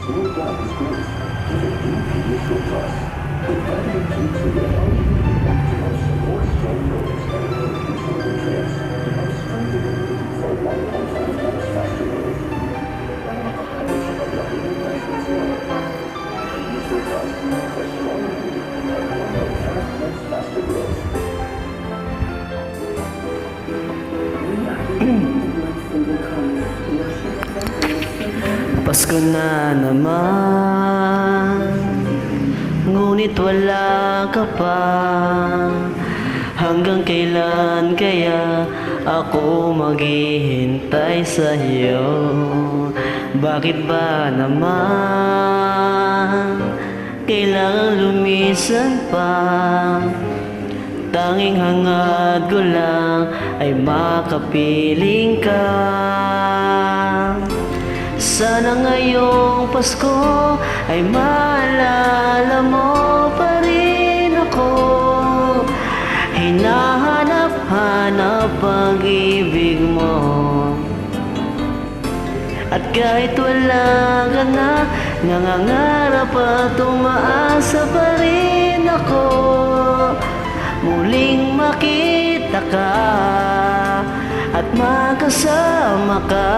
Your God is growth. Give it new Pediasure Plus. With vitamin D3 and L-glutamine to help support strong bones and nutritional nutrients to help strengthen immunity for 1.5 times faster growth. Para makahabol sa paglaki ng freshman's milk. Pediasure Plus for strong immunity and 1.5 times faster growth. Pasko na naman, ngunit wala ka pa. Hanggang kailan kaya ako maghihintay sa'yo? Bakit ba naman kailangan lumisan pa? Tanging hangad ko lang ay makapiling ka. Sana ngayong Pasko ay maalala mo pa rin ako. Hinahanap-hanap pag-ibig mo. At kahit wala ka na, nangangarap at umaasa pa rin ako. Muling makita ka at makasama ka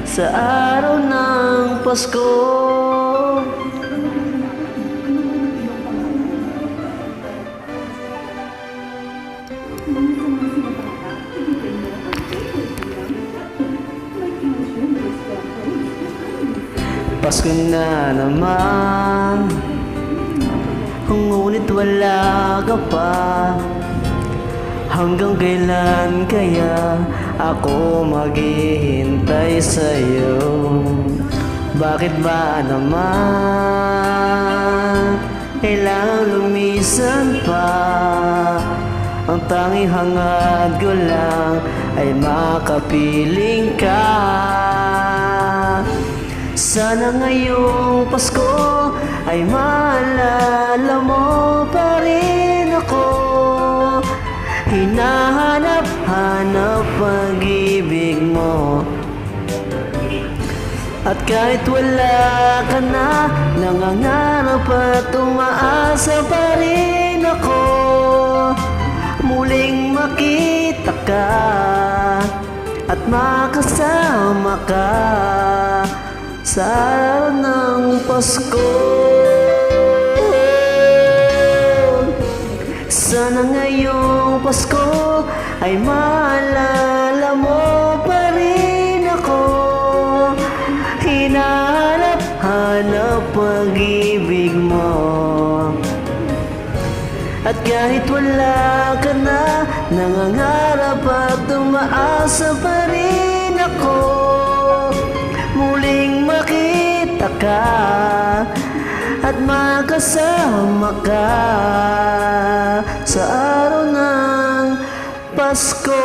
sa araw ng Pasko. Pasko na naman, ngunit wala ka pa. Hanggang kailan kaya ako maghihintay sa'yo? Bakit ba naman kailangan lumisan pa? Ang tanging hangad ko lang ay makapiling ka. Sana ngayong Pasko ay maalala mo pa rin ako. Hinahanap-hanap pag-ibig mo. At kahit wala ka na, nangangarap at umaasa pa rin ako. Muling makita ka at makasama ka sa araw ng Pasko. Sana ngayong Pasko ay maalala mo pa rin ako. Hinahanap-hanap pag-ibig mo. At kahit wala ka na, nangangarap at umaasa pa rin ako. Muling makita ka at makasama ka sa araw ng Pasko.